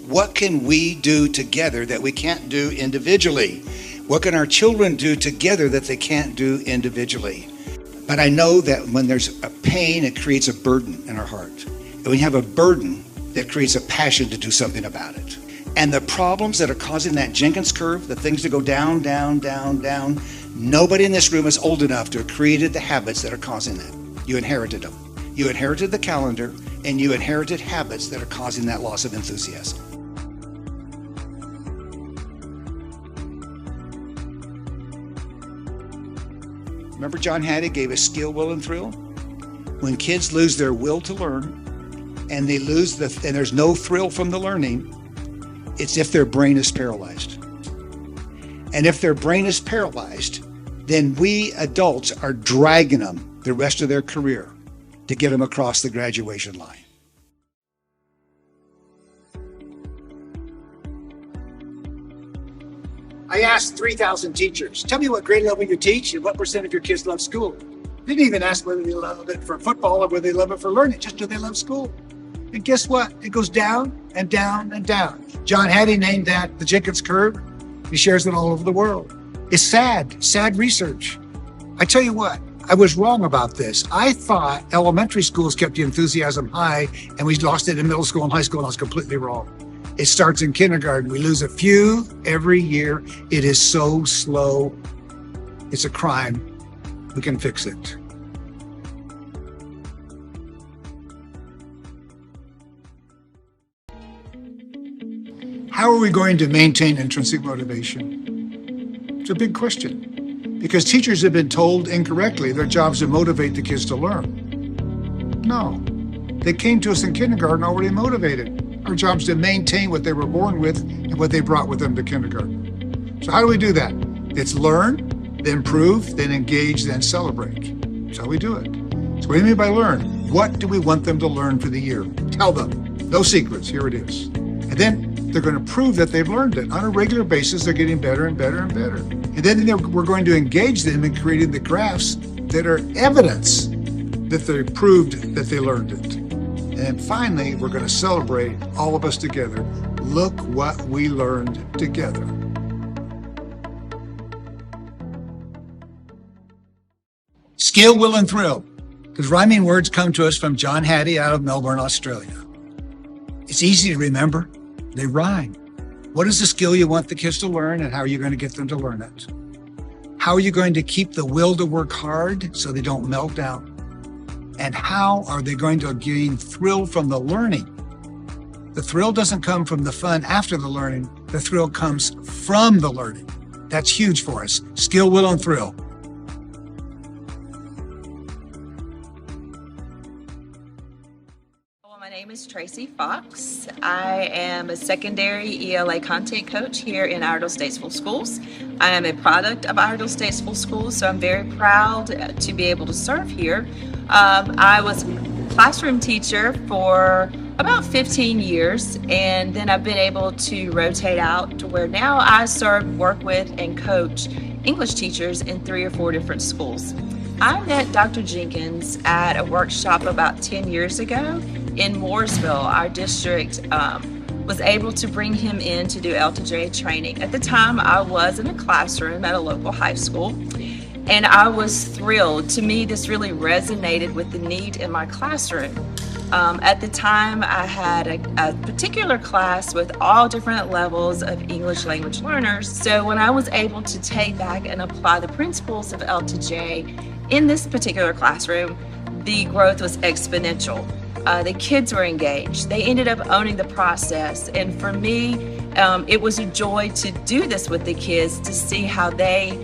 What can we do together that we can't do individually? What can our children do together that they can't do individually? But I know that when there's a pain, it creates a burden in our heart. And when you have a burden, that creates a passion to do something about it. And the problems that are causing that Jenkins curve, the things that go down, down, down, down, nobody in this room is old enough to have created the habits that are causing that. You inherited them. You inherited the calendar, and you inherited habits that are causing that loss of enthusiasm. Remember John Hattie gave us skill, will, and thrill? When kids lose their will to learn, and they lose and there's no thrill from the learning, it's if their brain is paralyzed. And if their brain is paralyzed, then we adults are dragging them the rest of their career to get them across the graduation line. I asked 3,000 teachers, tell me what grade level you teach and what percent of your kids love school. Didn't even ask whether they love it for football or whether they love it for learning, just do they love school. And guess what? It goes down and down and down. John Hattie named that the Jenkins Curve. He shares it all over the world. It's sad research. I tell you what, I was wrong about this. I thought elementary schools kept the enthusiasm high and we lost it in middle school and high school, and I was completely wrong. It starts in kindergarten. We lose a few every year. It is so slow. It's a crime. We can fix it. How are we going to maintain intrinsic motivation? It's a big question, because teachers have been told incorrectly their job is to motivate the kids to learn. No, they came to us in kindergarten already motivated. Our job is to maintain what they were born with and what they brought with them to kindergarten. So how do we do that? It's learn, then prove, then engage, then celebrate. That's how we do it. So what do you mean by learn? What do we want them to learn for the year? Tell them. No secrets. Here it is. And then they're going to prove that they've learned it. On a regular basis, they're getting better and better and better. And then we're going to engage them in creating the graphs that are evidence that they proved that they learned it. And finally, we're going to celebrate, all of us together. Look what we learned together. Skill, will, and thrill. Because rhyming words come to us from John Hattie out of Melbourne, Australia. It's easy to remember. They rhyme. What is the skill you want the kids to learn, and how are you going to get them to learn it? How are you going to keep the will to work hard so they don't melt out? And how are they going to gain thrill from the learning? The thrill doesn't come from the fun after the learning. The thrill comes from the learning. That's huge for us. Skill, will, and thrill. My name is Tracy Fox. I am a secondary ELA content coach here in Iredell Statesville Schools. I am a product of Iredell Statesville Schools, so I'm very proud to be able to serve here. I was a classroom teacher for about 15 years, and then I've been able to rotate out to where now I work with, and coach English teachers in 3 or 4 different schools. I met Dr. Jenkins at a workshop about 10 years ago in Mooresville. Our district was able to bring him in to do L2J training. At the time, I was in a classroom at a local high school, and I was thrilled. To me, this really resonated with the need in my classroom. At the time, I had a particular class with all different levels of English language learners. So when I was able to take back and apply the principles of L2J in this particular classroom, the growth was exponential. The kids were engaged. They ended up owning the process. And for me, it was a joy to do this with the kids, to see how they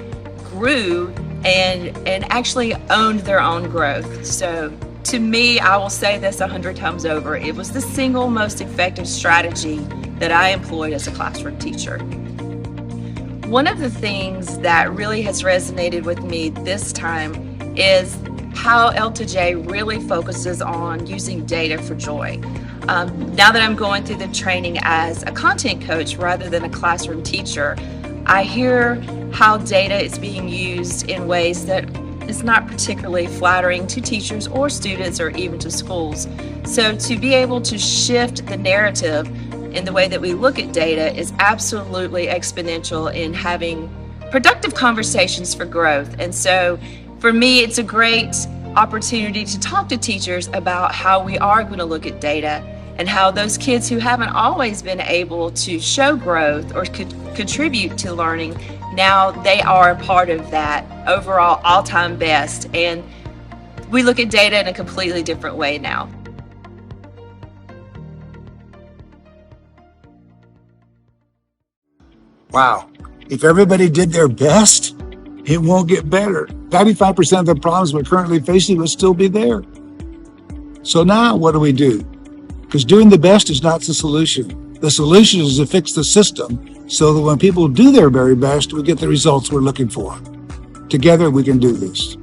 grew and actually owned their own growth. So to me, I will say this 100 times over, it was the single most effective strategy that I employed as a classroom teacher. One of the things that really has resonated with me this time is how L2J really focuses on using data for joy. Now that I'm going through the training as a content coach rather than a classroom teacher, I hear how data is being used in ways that is not particularly flattering to teachers or students or even to schools. So to be able to shift the narrative in the way that we look at data is absolutely exponential in having productive conversations for growth. And so for me, it's a great opportunity to talk to teachers about how we are going to look at data and how those kids who haven't always been able to show growth or could contribute to learning, now they are a part of that overall all-time best. And we look at data in a completely different way now. Wow. If everybody did their best, it won't get better. 95% of the problems we're currently facing will still be there. So now what do we do? Because doing the best is not the solution. The solution is to fix the system so that when people do their very best, we get the results we're looking for. Together we can do this.